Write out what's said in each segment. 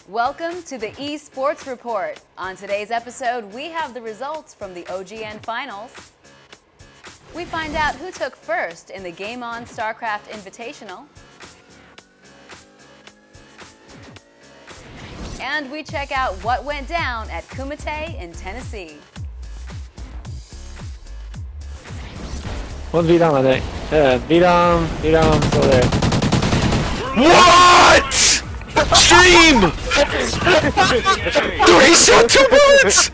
Welcome to the eSports Report. On today's episode, we have the results from the OGN Finals. We find out who took first in the Game On Starcraft Invitational. And we check out what went down at Kumite in Tennessee. One V-Dom, I think. Yeah, V-Dom, still there. What? Stream! Dude, he shot 2 bullets!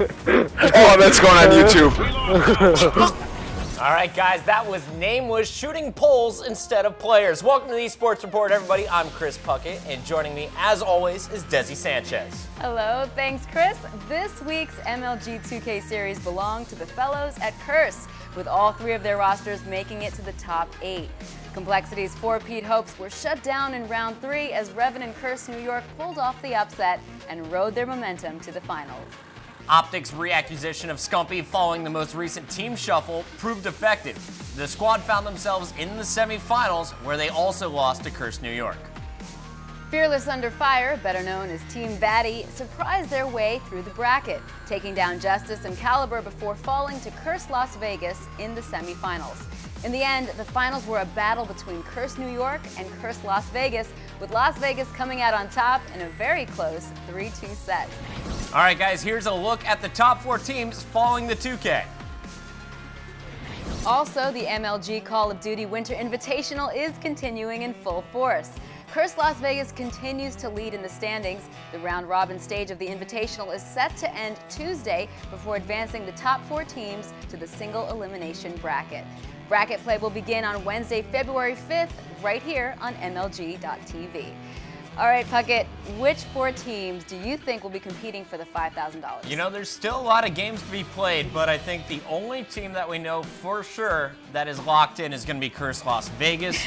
Oh, that's going on YouTube. All right, guys, that was nameless shooting polls instead of players. Welcome to the eSports Report, everybody. I'm Chris Puckett, and joining me, as always, is Desi Sanchez. Hello, thanks, Chris. This week's MLG 2K series belonged to the fellows at Curse, with all 3 of their rosters making it to the top 8. Complexity's 4-peat hopes were shut down in round 3 as Revan and Curse New York pulled off the upset and rode their momentum to the finals. Optic's reacquisition of Scumpy following the most recent team shuffle proved effective. The squad found themselves in the semifinals, where they also lost to Curse New York. Fearless Under Fire, better known as Team Batty, surprised their way through the bracket, taking down Justice and Caliber before falling to Curse Las Vegas in the semifinals. In the end, the finals were a battle between Curse New York and Curse Las Vegas, with Las Vegas coming out on top in a very close 3-2 set. All right, guys, here's a look at the top 4 teams following the 2K. Also, the MLG Call of Duty Winter Invitational is continuing in full force. Curse Las Vegas continues to lead in the standings. The round-robin stage of the Invitational is set to end Tuesday before advancing the top 4 teams to the single elimination bracket. Bracket play will begin on Wednesday, February 5th, right here on MLG.tv. All right, Puckett, which 4 teams do you think will be competing for the $5,000? You know, there's still a lot of games to be played, but I think the only team that we know for sure that is locked in is going to be Curse Las Vegas.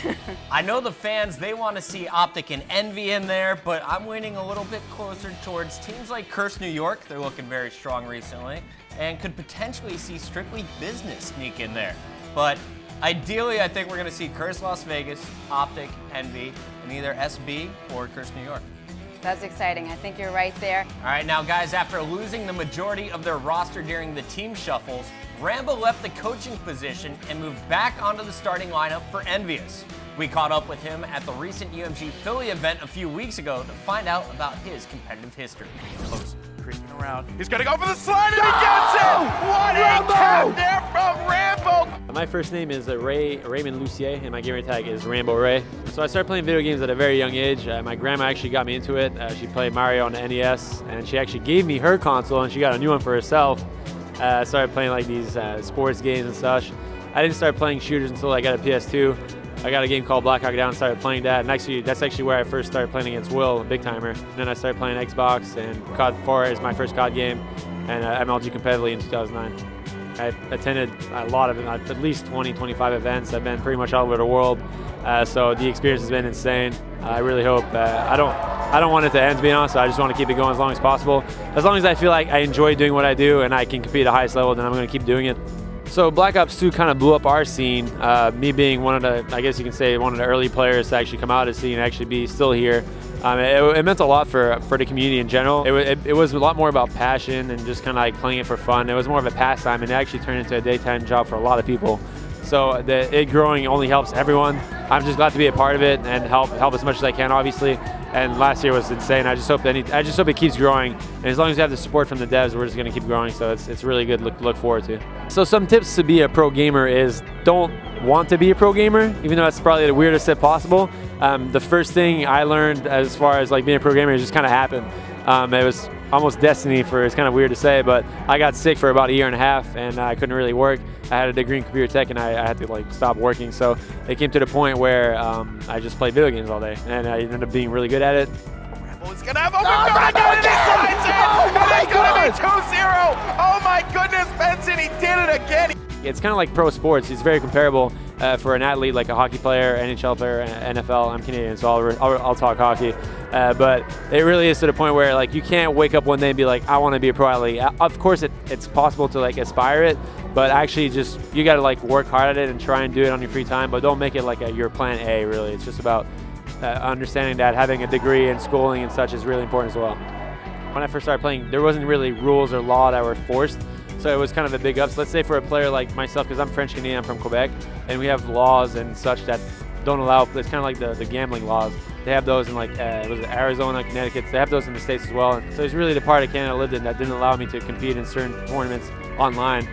I know the fans, they want to see Optic and Envy in there, but I'm leaning a little bit closer towards teams like Curse New York. They're looking very strong recently, and could potentially see Strictly Business sneak in there. But ideally, I think we're going to see Curse Las Vegas, Optic, Envy, and either SB or Curse New York. That's exciting. I think you're right there. All right, now, guys, after losing the majority of their roster during the team shuffles, Rambo left the coaching position and moved back onto the starting lineup for Envious. We caught up with him at the recent UMG Philly event a few weeks ago to find out about his competitive history. Close, creeping around. He's gonna go for the slide and he gets it! What a cap there from Rambo! My first name is Raymond Lucier, and my gamer tag is Rambo Ray. So I started playing video games at a very young age. My grandma actually got me into it. She played Mario on the NES, and she actually gave me her console, and she got a new one for herself. I started playing like these sports games and such. I didn't start playing shooters until I got a PS2. I got a game called Black Hawk Down and started playing that. And actually, that's actually where I first started playing against Will, a big timer. And then I started playing Xbox, and COD 4 is my first COD game, and MLG competitively in 2009. I attended a lot of, at least 20, 25 events. I've been pretty much all over the world, so the experience has been insane. I really hope, I don't want it to end, to be honest, so I just want to keep it going as long as possible. As long as I feel like I enjoy doing what I do and I can compete at the highest level, then I'm going to keep doing it. So Black Ops 2 kind of blew up our scene, me being one of the, I guess you can say, one of the early players to actually come out of the scene and actually be still here. It meant a lot for the community in general. It was a lot more about passion and just kind of like playing it for fun. It was more of a pastime, and it actually turned into a daytime job for a lot of people. So it growing only helps everyone. I'm just glad to be a part of it and help as much as I can, obviously. And last year was insane. I just hope it keeps growing. And as long as we have the support from the devs, we're just going to keep growing. So it's really good to look forward to. So some tips to be a pro gamer is don't want to be a pro gamer, even though that's probably the weirdest tip possible. The first thing I learned as far as like being a pro gamer is just kind of happened. It was almost destiny it's kind of weird to say, but I got sick for about 1.5 years and I couldn't really work. I had a degree in computer tech and I had to like stop working. So it came to the point where I just played video games all day and I ended up being really good at it. Rambo's gonna have overgrown again and he slides in! And it's gonna be 2-0! Oh my goodness, Benson, he did it again! It's kind of like pro sports. It's very comparable for an athlete like a hockey player, NHL player, NFL. I'm Canadian, so I'll talk hockey. But it really is to the point where like you can't wake up one day and be like, I want to be a pro athlete. Of course, it's possible to like aspire it, but actually just you got to like work hard at it and try and do it on your free time. But don't make it like your plan A. Really, it's just about understanding that having a degree in schooling and such is really important as well. When I first started playing, there wasn't really rules or law that were forced, so it was kind of a big ups. Let's say for a player like myself, because I'm French Canadian, I'm from Quebec, and we have laws and such that don't allow, it's kind of like the gambling laws. They have those in like, was it Arizona, Connecticut, they have those in the States as well. And so it's really the part of Canada I lived in that didn't allow me to compete in certain tournaments online.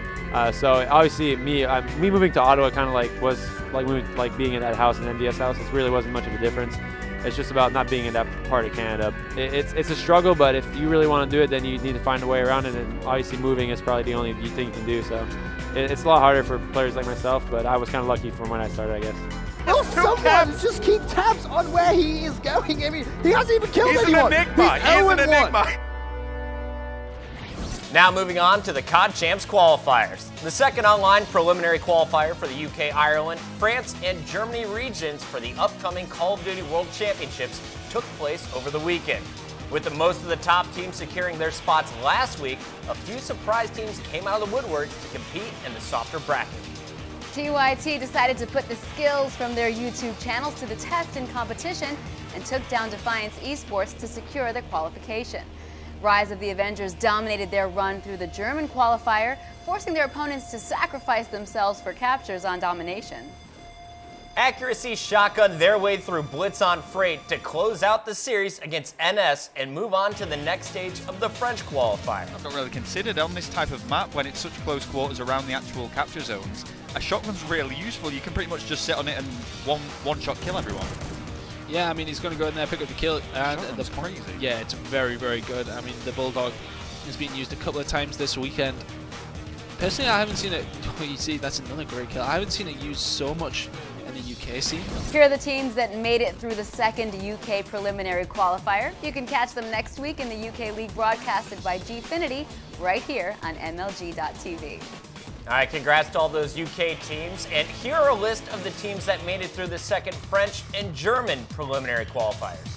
So obviously me moving to Ottawa kind of like was like being in that house, an MDS house. It really wasn't much of a difference. It's just about not being in that part of Canada. It's a struggle, but if you really want to do it, then you need to find a way around it, and obviously moving is probably the only thing you can do. So it's a lot harder for players like myself, but I was kind of lucky from when I started, I guess. Will someone just keep tabs on where he is going? I mean, he hasn't even killed anyone. He's an enigma. Now moving on to the COD Champs qualifiers. The second online preliminary qualifier for the UK, Ireland, France, and Germany regions for the upcoming Call of Duty World Championships took place over the weekend. With most of the top teams securing their spots last week, a few surprise teams came out of the woodworks to compete in the softer bracket. TYT decided to put the skills from their YouTube channels to the test in competition and took down Defiance eSports to secure their qualification. Rise of the Avengers dominated their run through the German qualifier, forcing their opponents to sacrifice themselves for captures on domination. Accuracy shotgunned their way through Blitz on Freight to close out the series against NS and move on to the next stage of the French qualifier. I've not really considered on this type of map when it's such close quarters around the actual capture zones. A shotgun's really useful. You can pretty much just sit on it and one-shot kill everyone. Yeah, I mean, he's going to go in there, pick up the kill. And Shotgun's crazy. Yeah, it's very, very good. I mean, the Bulldog has been used a couple of times this weekend. Personally, I haven't seen it. Oh, you see, that's another great kill. I haven't seen it used so much in the UK scene. Here are the teams that made it through the second UK preliminary qualifier. You can catch them next week in the UK League broadcasted by Gfinity right here on MLG.tv. All right, congrats to all those UK teams. And here are a list of the teams that made it through the second French and German preliminary qualifiers.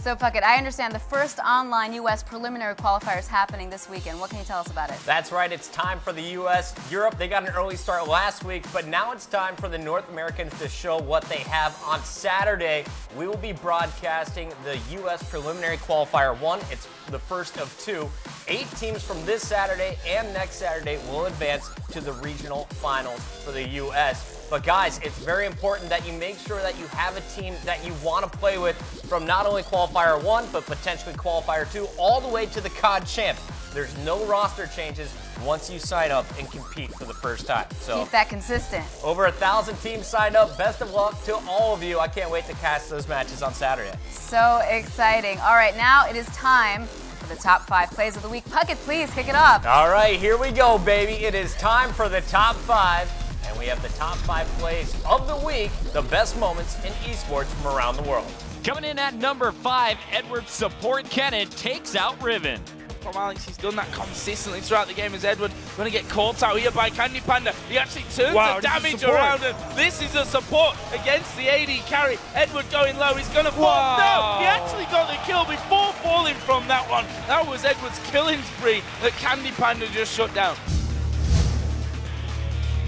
So, Puckett, I understand the first online U.S. preliminary qualifier is happening this weekend. What can you tell us about it? That's right. It's time for the U.S. Europe, they got an early start last week, but now it's time for the North Americans to show what they have on Saturday. We will be broadcasting the U.S. preliminary qualifier 1. It's the first of 2. 8 teams from this Saturday and next Saturday will advance to the regional finals for the U.S. But guys, it's very important that you make sure that you have a team that you want to play with from not only qualifier 1, but potentially qualifier 2, all the way to the COD Champs. There's no roster changes once you sign up and compete for the first time. So keep that consistent. Over 1,000 teams signed up. Best of luck to all of you. I can't wait to cast those matches on Saturday. So exciting. All right, now it is time for the top 5 plays of the week. Puckett, please kick it off. All right, here we go, baby. It is time for the top 5. And we have the top 5 plays of the week, the best moments in esports from around the world. Coming in at number 5, Edward's support Kennen takes out Riven. From Alex, he's done that consistently throughout the game as Edward going to get caught out here by Candy Panda. He actually turns the damage around him. This is a support against the AD carry. Edward going low, he's going to fall. No, he actually got the kill before falling from that one. That was Edward's killing spree that Candy Panda just shut down.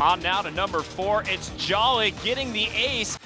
On now to number 4, it's Jolly getting the ace.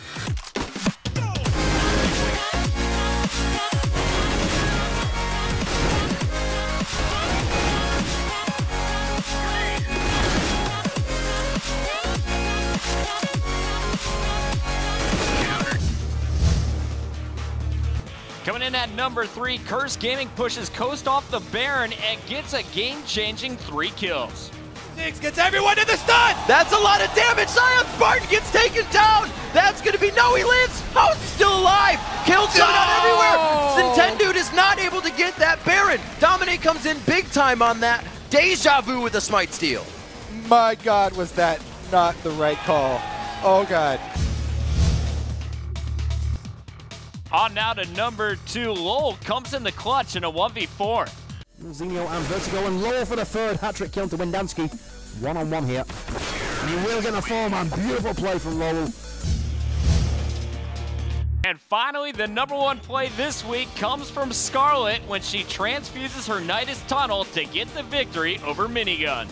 Coming in at number 3, Curse Gaming pushes Coast off the Baron and gets a game-changing 3 kills. Six gets everyone to the stun! That's a lot of damage! Zion Spartan gets taken down! That's gonna be, no, he lives! How is he still alive? Kill shot out everywhere! Zintendude is not able to get that Baron! Dominate comes in big time on that. Deja Vu with a smite steal. My God, was that not the right call? Oh God. On now to number 2, Lowell comes in the clutch in a 1v4. Zinio and Vertigo and Lowell for the third hat-trick kill to Windansky. One-on-one here. And he will get a 4-man. Beautiful play from Lowell. And finally, the number 1 play this week comes from Scarlet when she transfuses her Nidus Tunnel to get the victory over Minigun.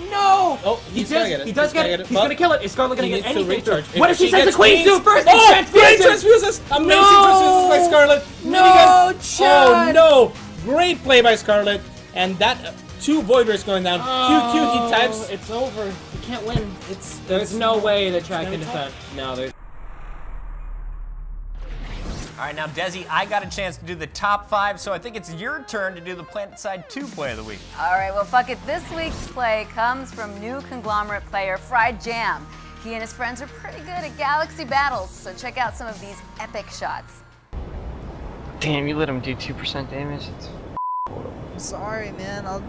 No! Oh, He does get it. He's gonna kill it. Is Scarlet gonna get anything? Recharge. What if she sends the Queen suit first? Oh, Queen transfuses! Amazing transfuses by Scarlet. No, Oh no! Great play by Scarlet. And that 2 Void Rays going down. QQ, he types. It's over. You can't win. There's no way that Track can defend. No, there's. All right, now, Desi, I got a chance to do the top 5, so I think it's your turn to do the PlanetSide 2 play of the week. All right, well, fuck it. This week's play comes from new conglomerate player Fried Jam. He and his friends are pretty good at galaxy battles, so check out some of these epic shots. Damn, you let him do 2% damage? I'm sorry, man. I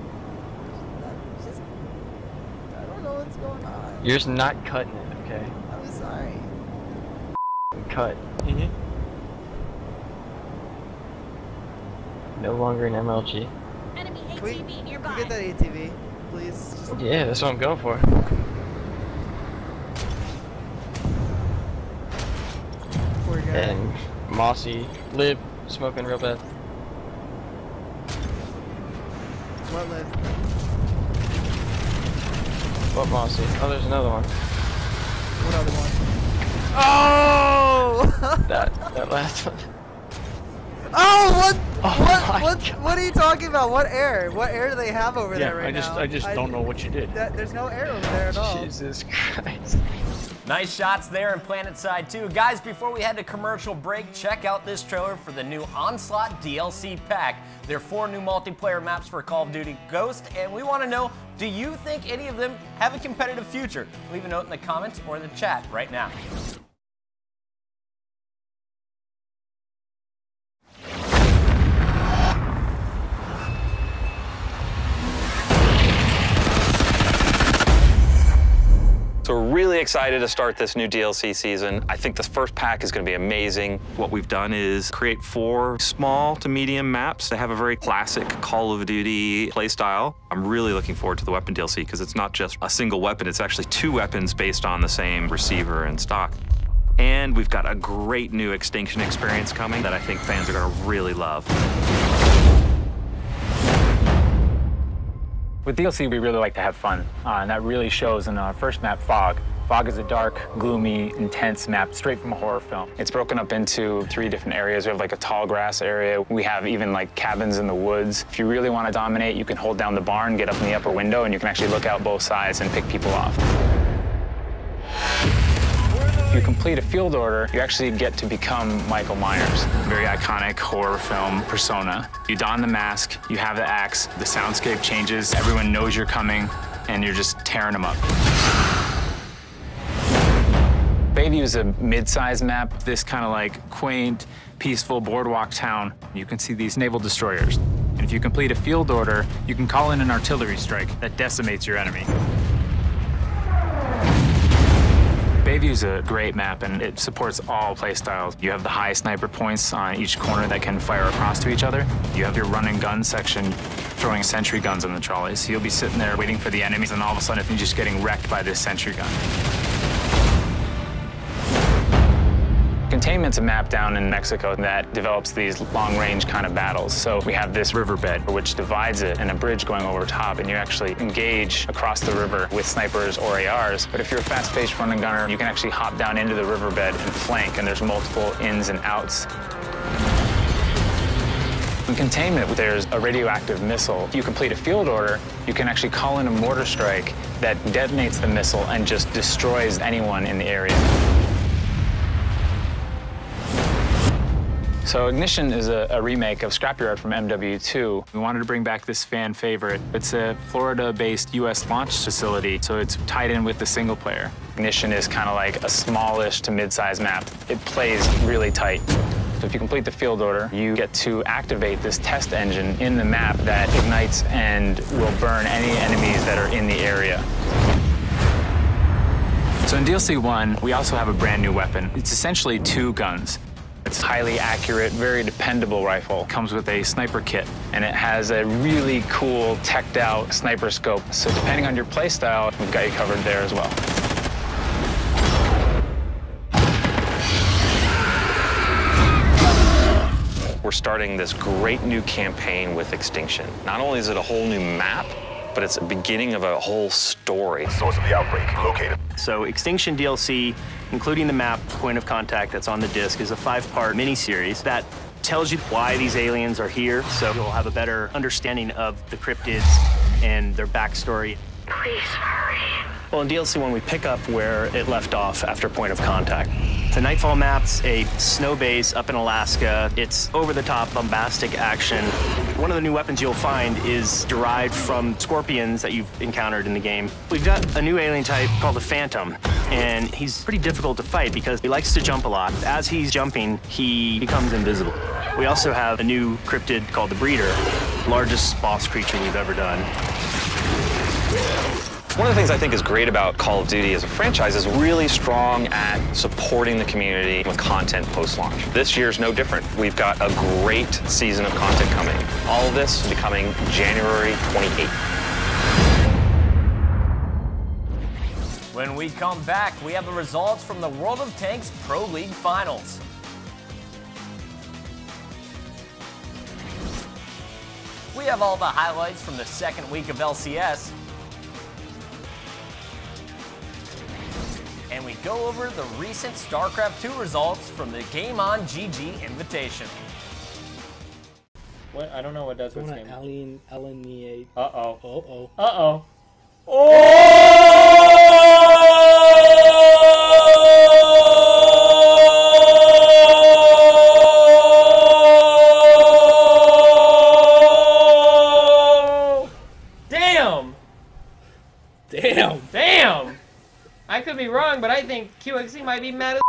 don't know what's going on. You're just not cutting it, okay? I'm sorry. Cut. No longer an MLG. Enemy ATV nearby. Can we get that ATV, please? Yeah, that's what I'm going for. Poor guy. And Mossy, Lib, smoking real bad. What Lib? What Mossy? Oh, there's another one. What other one? Oh! that last one. Oh, what? What are you talking about? What air? What air do they have over there right now? I just don't know what you did. There's no air over there at all. Jesus Christ. Nice shots there in PlanetSide 2. Guys, before we head to commercial break, check out this trailer for the new Onslaught DLC pack. There are 4 new multiplayer maps for Call of Duty Ghost, and we want to know, do you think any of them have a competitive future? Leave a note in the comments or in the chat right now. So we're really excited to start this new DLC season. I think this first pack is going to be amazing. What we've done is create 4 small to medium maps that have a very classic Call of Duty playstyle. I'm really looking forward to the weapon DLC because it's not just a single weapon, it's actually 2 weapons based on the same receiver and stock. And we've got a great new Extinction experience coming that I think fans are going to really love. With DLC, we really like to have fun, and that really shows in our first map, Fog. Fog is a dark, gloomy, intense map straight from a horror film. It's broken up into 3 different areas. We have like a tall grass area. We have even like cabins in the woods. If you really want to dominate, you can hold down the barn, get up in the upper window, and you can actually look out both sides and pick people off. If you complete a field order, you actually get to become Michael Myers. Very iconic horror film persona. You don the mask, you have the axe, the soundscape changes, everyone knows you're coming, and you're just tearing them up. Bayview is a mid-sized map, this kind of like quaint, peaceful boardwalk town. You can see these naval destroyers. And if you complete a field order, you can call in an artillery strike that decimates your enemy. Bayview's a great map, and it supports all playstyles. You have the high sniper points on each corner that can fire across to each other. You have your run and gun section throwing sentry guns on the trolleys. So you'll be sitting there waiting for the enemies, and all of a sudden you're just getting wrecked by this sentry gun. Containment's a map down in Mexico that develops these long-range kind of battles. So we have this riverbed, which divides it, and a bridge going over top, and you actually engage across the river with snipers or ARs. But if you're a fast-paced running gunner, you can actually hop down into the riverbed and flank, and there's multiple ins and outs. In containment, there's a radioactive missile. If you complete a field order, you can actually call in a mortar strike that detonates the missile and just destroys anyone in the area. So Ignition is a remake of Scrapyard from MW2. We wanted to bring back this fan favorite. It's a Florida-based US launch facility, so it's tied in with the single player. Ignition is kind of like a smallish to mid-sized map. It plays really tight. So if you complete the field order, you get to activate this test engine in the map that ignites and will burn any enemies that are in the area. So in DLC 1, we also have a brand new weapon. It's essentially 2 guns. It's a highly accurate, very dependable rifle. It comes with a sniper kit, and it has a really cool, teched out sniper scope. So depending on your playstyle, we've got you covered there as well. We're starting this great new campaign with Extinction. Not only is it a whole new map, but it's the beginning of a whole story. Source of the outbreak located. So Extinction DLC, including the map Point of Contact that's on the disc, is a 5-part mini-series that tells you why these aliens are here, so you'll have a better understanding of the cryptids and their backstory. Please hurry. Well, in DLC 1, we pick up where it left off after Point of Contact. The Nightfall map's a snow base up in Alaska. It's over-the-top bombastic action. One of the new weapons you'll find is derived from scorpions that you've encountered in the game. We've got a new alien type called the Phantom, and he's pretty difficult to fight because he likes to jump a lot. As he's jumping, he becomes invisible. We also have a new cryptid called the Breeder, largest boss creature we've ever done. One of the things I think is great about Call of Duty as a franchise is really strong at supporting the community with content post-launch. This year's no different. We've got a great season of content coming. All of this will be coming January 28th. When we come back, we have the results from the World of Tanks Pro League Finals. We have all the highlights from the second week of LCS. And we go over the recent Starcraft 2 results from the Game On GG Invitation. What? I don't know what does this game. Alienate. Uh-oh. Uh-oh. Uh-oh. Oh! Damn! Damn! Damn! I could be wrong, but I think QXC might be mad as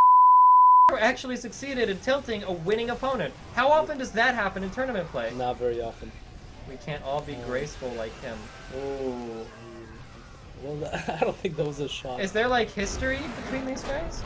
actually succeeded in tilting a winning opponent. How often does that happen in tournament play? Not very often. We can't all be graceful like him. Oh. Well, I don't think that was a shot. Is there like history between these guys?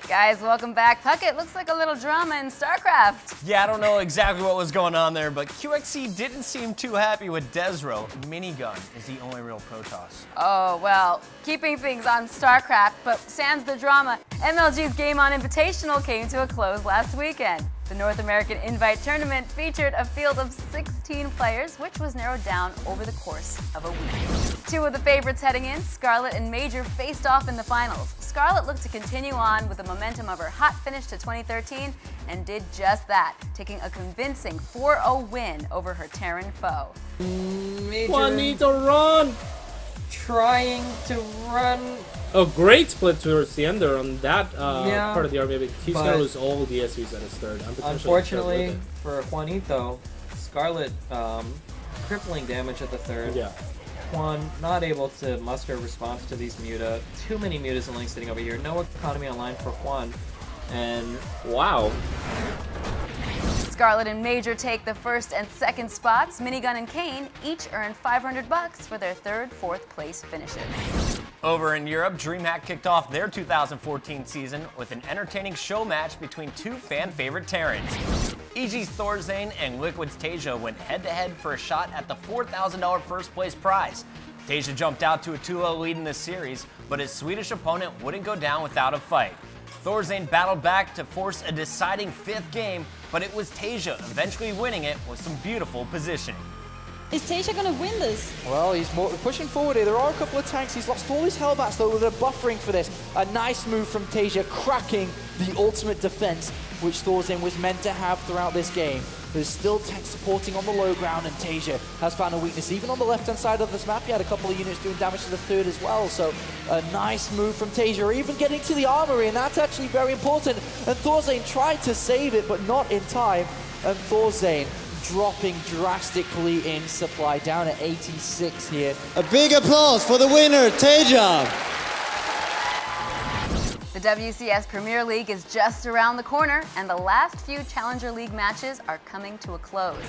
Guys, welcome back. Puckett, looks like a little drama in StarCraft. Yeah, I don't know exactly what was going on there, but QXC didn't seem too happy with Desro. Minigun is the only real Protoss. Oh, well, keeping things on StarCraft, but sans the drama, MLG's Game On Invitational came to a close last weekend. The North American Invite Tournament featured a field of 16 players, which was narrowed down over the course of a week. Two of the favorites heading in, Scarlet and Major, faced off in the finals. Scarlet looked to continue on with the momentum of her hot finish to 2013 and did just that, taking a convincing 4-0 win over her Terran foe. Major Juanito, run! Trying to run. A great split towards the end there on that Yeah, part of the army. He's going to lose all the SUs at his third. Unfortunately for Juanito, Scarlet crippling damage at the third. Yeah. Juan not able to muster a response to these Muta. Too many Mutas and Link sitting over here. No economy online for Juan. And wow. Scarlet and Major take the first and second spots. Minigun and Kane each earn $500 for their third, fourth place finishes. Over in Europe, DreamHack kicked off their 2014 season with an entertaining show match between two fan-favorite Terrans. EG's Thorzane and Liquid's Tasia went head-to-head for a shot at the $4,000 first-place prize. Tasia jumped out to a 2-0 lead in this series, but his Swedish opponent wouldn't go down without a fight. Thorzane battled back to force a deciding fifth game, but it was Tasia eventually winning it with some beautiful positioning. Is Tasia going to win this? Well, he's pushing forward here. There are a couple of tanks. He's lost all his hellbats, though, with a buffering for this. A nice move from Tasia, cracking the ultimate defense, which Thorzane was meant to have throughout this game. There's still tanks supporting on the low ground, and Tasia has found a weakness. Even on the left-hand side of this map, he had a couple of units doing damage to the third as well. So a nice move from Tasia, even getting to the armory, and that's actually very important. And Thorzane tried to save it, but not in time. And Thorzane dropping drastically in supply, down at 86 here. A big applause for the winner, Tasia. The WCS Premier League is just around the corner, and the last few Challenger League matches are coming to a close.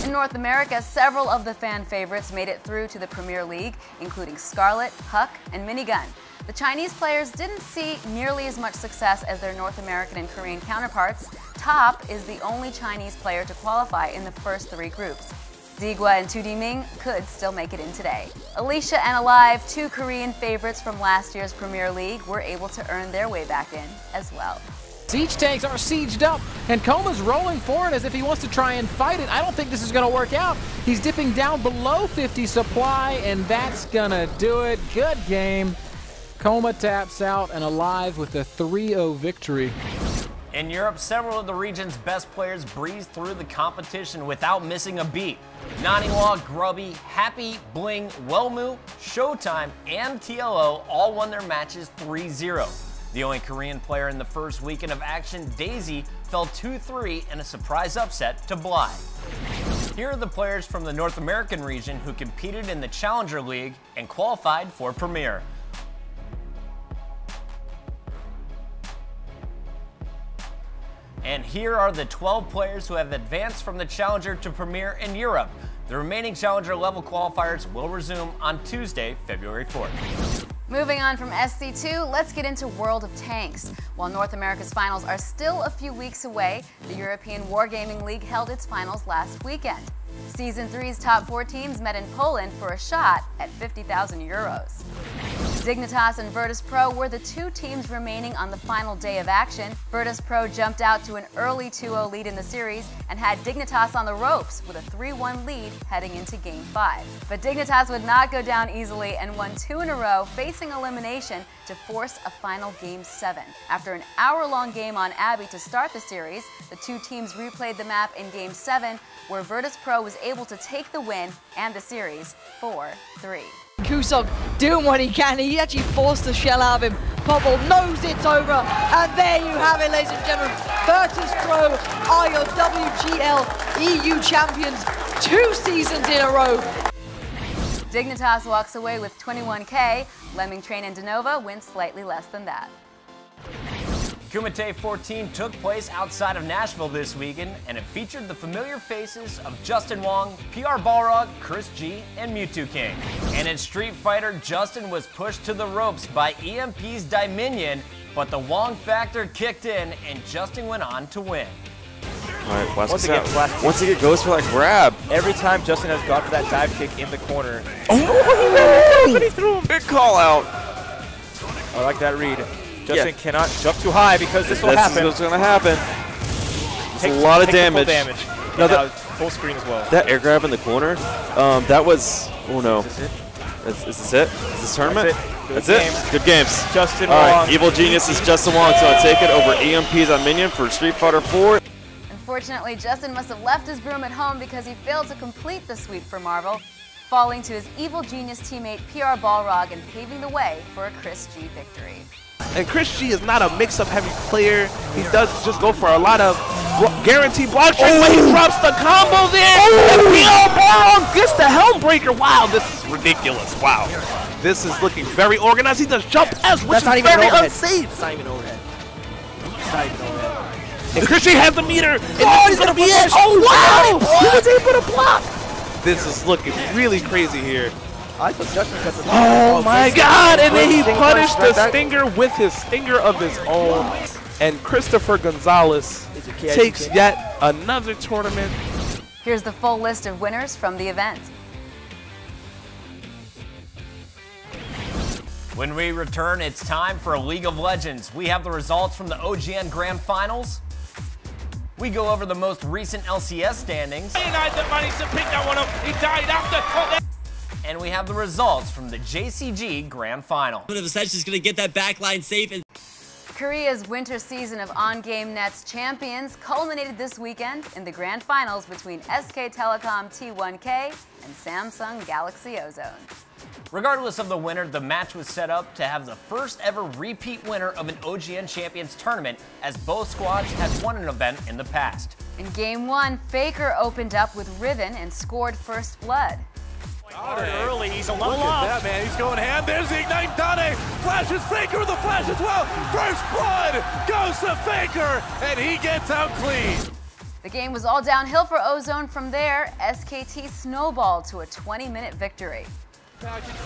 In North America, several of the fan favorites made it through to the Premier League, including Scarlet, Huck, and Minigun. The Chinese players didn't see nearly as much success as their North American and Korean counterparts. Top is the only Chinese player to qualify in the first three groups. Zigua and 2D Ming could still make it in today. Alicia and Alive, two Korean favorites from last year's Premier League, were able to earn their way back in as well. Siege tanks are sieged up, and Koma's rolling forward as if he wants to try and fight it. I don't think this is going to work out. He's dipping down below 50 supply, and that's going to do it. Good game. Koma taps out and alive with a 3-0 victory. In Europe, several of the region's best players breezed through the competition without missing a beat. Naniwa, Grubby, Happy, Bling, Wellmu, Showtime, and TLO all won their matches 3-0. The only Korean player in the first weekend of action, Daisy, fell 2-3 in a surprise upset to Bly. Here are the players from the North American region who competed in the Challenger League and qualified for Premier. And here are the 12 players who have advanced from the Challenger to Premier in Europe. The remaining Challenger level qualifiers will resume on Tuesday, February 4th. Moving on from SC2, let's get into World of Tanks. While North America's finals are still a few weeks away, the European Wargaming League held its finals last weekend. Season 3's top 4 teams met in Poland for a shot at 50,000 euros. Dignitas and Virtus Pro were the 2 teams remaining on the final day of action. Virtus Pro jumped out to an early 2-0 lead in the series and had Dignitas on the ropes with a 3-1 lead heading into Game 5. But Dignitas would not go down easily and won 2 in a row, facing elimination to force a final Game 7. After an hour-long game on Abbey to start the series, the 2 teams replayed the map in Game 7, where Virtus Pro was able to take the win and the series 4-3. Kusok doing what he can. He actually forced the shell out of him. Popple knows it's over. And there you have it, ladies and gentlemen. Virtus Pro are your WGL EU champions 2 seasons in a row. Dignitas walks away with 21K. Lemming Train and Denova win slightly less than that. Kumite 14 took place outside of Nashville this weekend, and it featured the familiar faces of Justin Wong, PR Balrog, Chris G, and Mewtwo King. And in Street Fighter, Justin was pushed to the ropes by EMP's Dominion, but the Wong factor kicked in, and Justin went on to win. Alright, once again goes for that grab. Every time Justin has gone for that dive kick in the corner. Oh, he threw him. Big call out. I like that read. Justin cannot jump too high because this will happen. This is what's going to happen. It's a lot of damage. No, that full screen as well. That air grab in the corner, that was, oh no. Is this it? Is this it? Is this tournament? That's it. Good games. Justin Wong. All right, Wong. Evil Genius is Justin Wong, so I take it over EMP's on Minion for Street Fighter 4. Unfortunately, Justin must have left his broom at home because he failed to complete the sweep for Marvel, falling to his Evil Genius teammate PR Balrog and paving the way for a Chris G victory. And Chris G is not a mix-up heavy player. He does just go for a lot of guaranteed block strikes, but he drops the combo there. And PR Balrog gets the Helmbreaker. Wow, this is ridiculous. Wow. This is looking very organized. He does jump S, which is very unsafe. It's not even overhead. It's not even overhead. And Chris G has the meter. And he's going to be it. Oh, wow. He was able to block. This is looking really crazy here. I thought Justin got the oh my god, and then he punished the Stinger with his Stinger of his own. And Christopher Gonzalez takes yet another tournament. Here's the full list of winners from the event. When we return, it's time for League of Legends. We have the results from the OGN Grand Finals. We go over the most recent LCS standings. Denied the money to pick that one up. He died after. And we have the results from the JCG Grand Final. Essentially is going to get that backline safe. Korea's winter season of on-game nets champions culminated this weekend in the grand finals between SK Telecom T1K and Samsung Galaxy Ozone. Regardless of the winner, the match was set up to have the first ever repeat winner of an OGN Champions tournament, as both squads had won an event in the past. In Game 1, Faker opened up with Riven and scored first blood. Early, he's a little off. Look at that, man. He's going ham. There's the Ignite Dane. Flashes Faker with the flash as well. First blood goes to Faker, and he gets out clean. The game was all downhill for Ozone from there. SKT snowballed to a 20-minute victory.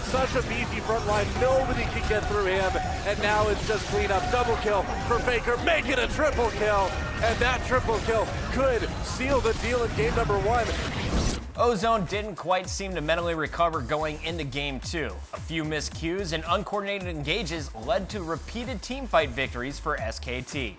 Such a beefy front line, nobody can get through him, and now it's just clean up. Double kill for Faker, make it a triple kill, and that triple kill could seal the deal in game number 1. Ozone didn't quite seem to mentally recover going into Game 2. A few miscues and uncoordinated engages led to repeated teamfight victories for SKT.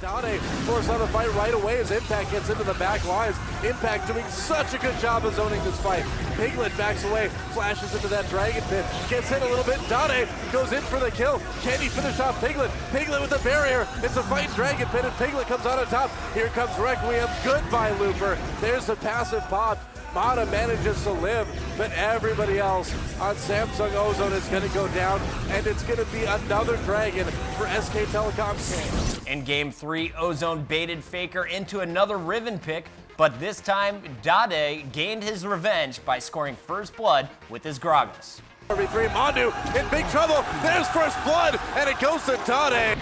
Dade forced on the fight right away as Impact gets into the back lines. Impact doing such a good job of zoning this fight. Piglet backs away, flashes into that Dragon Pit, gets hit a little bit. Dade goes in for the kill. Can he finish off Piglet? Piglet with the barrier. It's a fight Dragon Pit, and Piglet comes out on top. Here comes Requiem. Goodbye, Looper. There's the passive pop. Mata manages to live, but everybody else on Samsung Ozone is going to go down, and it's going to be another dragon for SK Telecom T1K. In Game 3, Ozone baited Faker into another Riven pick, but this time, Dade gained his revenge by scoring first blood with his Gragas. RB3, Mandu in big trouble. There's first blood, and it goes to Dade.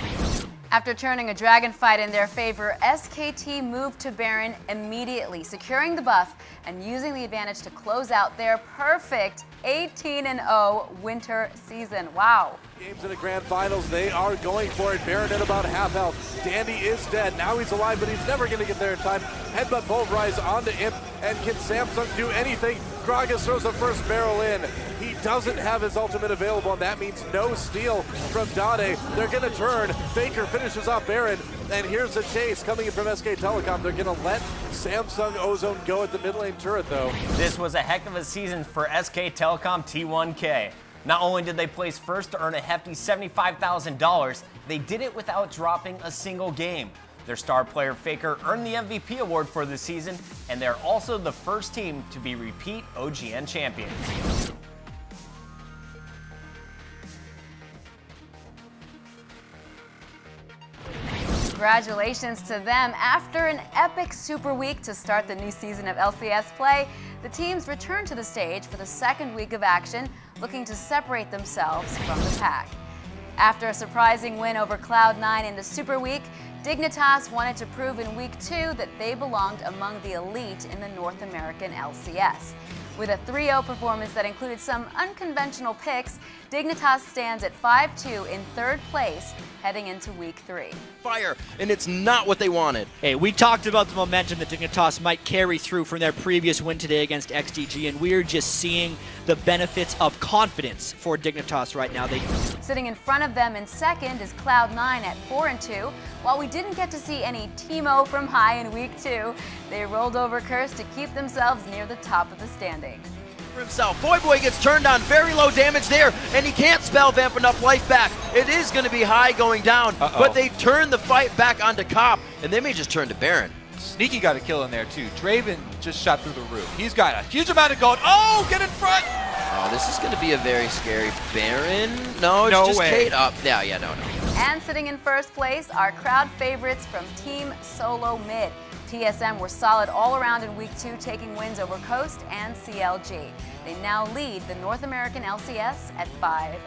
After turning a dragon fight in their favor, SKT moved to Baron immediately, securing the buff and using the advantage to close out their perfect 18-0 winter season. Wow. Games in the grand finals, they are going for it. Baron at about half health. Dandy is dead. Now he's alive, but he's never going to get there in time. Headbutt pulverize onto Imp, and can Samsung do anything? Gragas throws the first barrel in. He doesn't have his ultimate available, and that means no steal from Dade. They're going to turn. Faker finishes off Baron, and here's the chase coming in from SK Telecom. They're going to let Samsung Ozone go at the mid lane turret, though. This was a heck of a season for SK Telecom T1K. Not only did they place first to earn a hefty $75,000, they did it without dropping a single game. Their star player Faker earned the MVP award for the season, and they're also the first team to be repeat OGN champions. Congratulations to them. After an epic Super Week to start the new season of LCS play, the teams return to the stage for the second week of action, looking to separate themselves from the pack. After a surprising win over Cloud9 in the Super Week, Dignitas wanted to prove in Week 2 that they belonged among the elite in the North American LCS. With a 3-0 performance that included some unconventional picks, Dignitas stands at 5-2 in third place heading into Week 3. Fire, and it's not what they wanted. Hey, we talked about the momentum that Dignitas might carry through from their previous win today against XDG, and we're just seeing the benefits of confidence for Dignitas right now. Sitting in front of them in second is Cloud9 at 4-2. While we didn't get to see any Teemo from high in Week 2, they rolled over Curse to keep themselves near the top of the standings. For himself, Boy gets turned on, very low damage there, and he can't spell vamp enough life back. It is going to be high going down, but they turn the fight back onto Cop, and they may just turn to Baron. Sneaky got a kill in there too. Draven just shot through the roof. He's got a huge amount of gold. Oh, get in front! Oh, this is going to be a very scary Baron. No, it's just Kate up. Yeah, no. And sitting in first place are crowd favorites from Team Solo Mid. TSM were solid all around in Week 2, taking wins over Coast and CLG. They now lead the North American LCS at 5-1.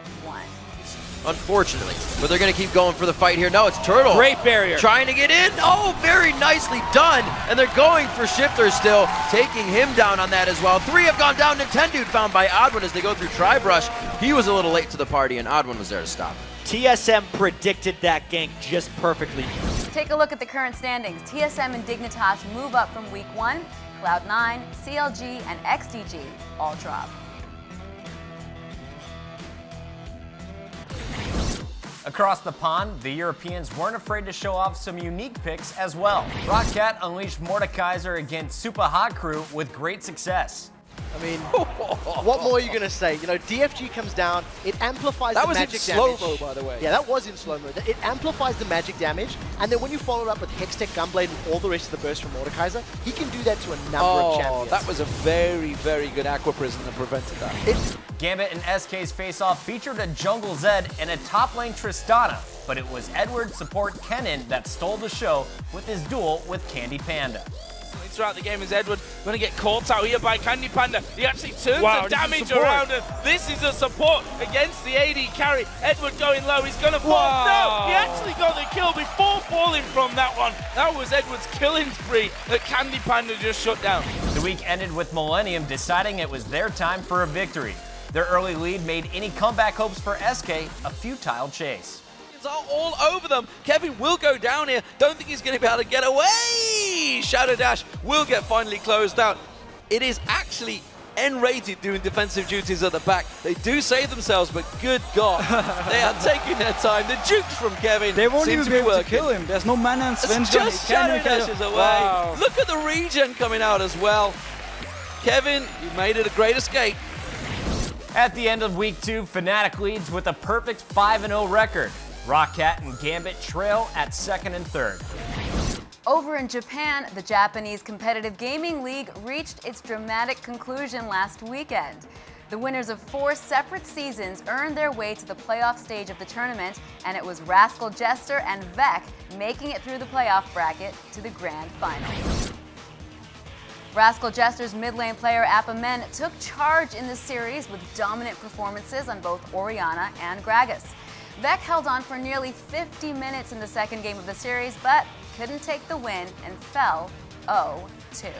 Unfortunately, but they're going to keep going for the fight here. No, it's Turtle. Great barrier. Trying to get in. Oh, very nicely done. And they're going for Shifter still, taking him down on that as well. 3 have gone down. Nintendude found by Oddone as they go through Tri-Brush. He was a little late to the party, and Oddone was there to stop. TSM predicted that gank just perfectly. Take a look at the current standings. TSM and Dignitas move up from Week 1. Cloud9, CLG, and XDG all drop. Across the pond, the Europeans weren't afraid to show off some unique picks as well. Rockcat unleashed Mordekaiser against Super Hot Crew with great success. I mean, what more are you going to say? You know, DFG comes down, it amplifies the magic damage. That was in slow-mo, by the way. Yeah, that was in slow-mo. It amplifies the magic damage, and then when you follow it up with Hextech, Gunblade, and all the rest of the burst from Mordekaiser, he can do that to a number of champions. That was a very, very good Aqua Prison that prevented that. Gambit and SK's face-off featured a Jungle Zed and a top lane Tristana, but it was Edward support Kennen that stole the show with his duel with Candy Panda. Throughout the game as Edward going to get caught out here by Candy Panda. He actually turns the damage around, and this is a support against the AD carry. Edward going low, he's going to fall. No, he actually got the kill before falling from that one. That was Edward's killing spree that Candy Panda just shut down. The week ended with Millennium deciding it was their time for a victory. Their early lead made any comeback hopes for SK a futile chase. Are all over them. Kevin will go down here. Don't think he's going to be able to get away. Shadow Dash will get finally closed out. It is actually N-rated doing defensive duties at the back. They do save themselves, but good God, they are taking their time. The jukes from Kevin They won't seem even to be able to working. kill him. There's no mana and Sven's Just Shadow Dashes away. Wow. Look at the regen coming out as well. Kevin, you made it a great escape. At the end of week 2, Fnatic leads with a perfect 5-0 record. Rockcat and Gambit trail at 2nd and 3rd. Over in Japan, the Japanese Competitive Gaming League reached its dramatic conclusion last weekend. The winners of 4 separate seasons earned their way to the playoff stage of the tournament, and it was Rascal Jester and Vec making it through the playoff bracket to the grand final. Rascal Jester's mid-lane player Appamen took charge in the series with dominant performances on both Orianna and Gragas. Vec held on for nearly 50 minutes in the second game of the series, but couldn't take the win and fell 0-2.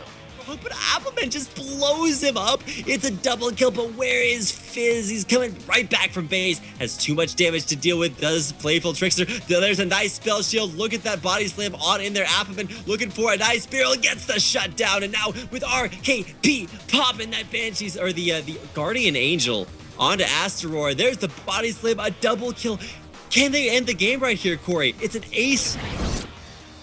But Appleman just blows him up. It's a double kill, but where is Fizz? He's coming right back from base. Has too much damage to deal with, does Playful Trickster. There's a nice spell shield. Look at that body slam on in there. Appleman looking for a nice barrel. Gets the shutdown. And now with RKP popping that Banshees, or the Guardian Angel onto Asteroid. There's the body slam, a double kill. Can they end the game right here, Corey? It's an ace.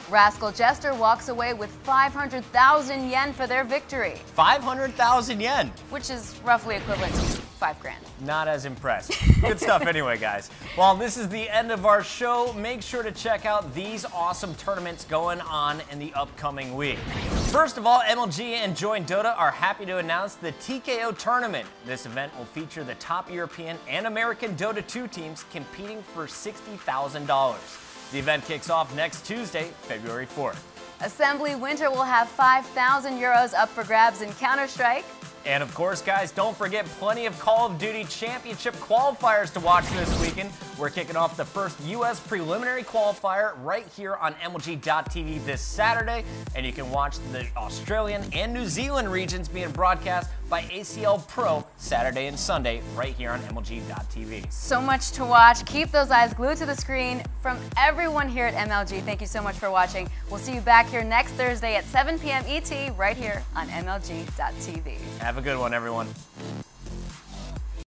Rascal Jester walks away with 500,000 yen for their victory. 500,000 yen. Which is roughly equivalent to $5 grand. Not as impressed. Good stuff anyway, guys. Well, this is the end of our show. Make sure to check out these awesome tournaments going on in the upcoming week. First of all, MLG and Join Dota are happy to announce the TKO tournament. This event will feature the top European and American Dota 2 teams competing for $60,000. The event kicks off next Tuesday, February 4th. Assembly Winter will have 5,000 euros up for grabs in Counter-Strike. And of course, guys, don't forget plenty of Call of Duty Championship qualifiers to watch this weekend. We're kicking off the first U.S. preliminary qualifier right here on MLG.TV this Saturday. And you can watch the Australian and New Zealand regions being broadcast by ACL Pro Saturday and Sunday right here on MLG.TV. So much to watch. Keep those eyes glued to the screen. From everyone here at MLG, thank you so much for watching. We'll see you back here next Thursday at 7 p.m. ET right here on MLG.TV. Have a good one, everyone.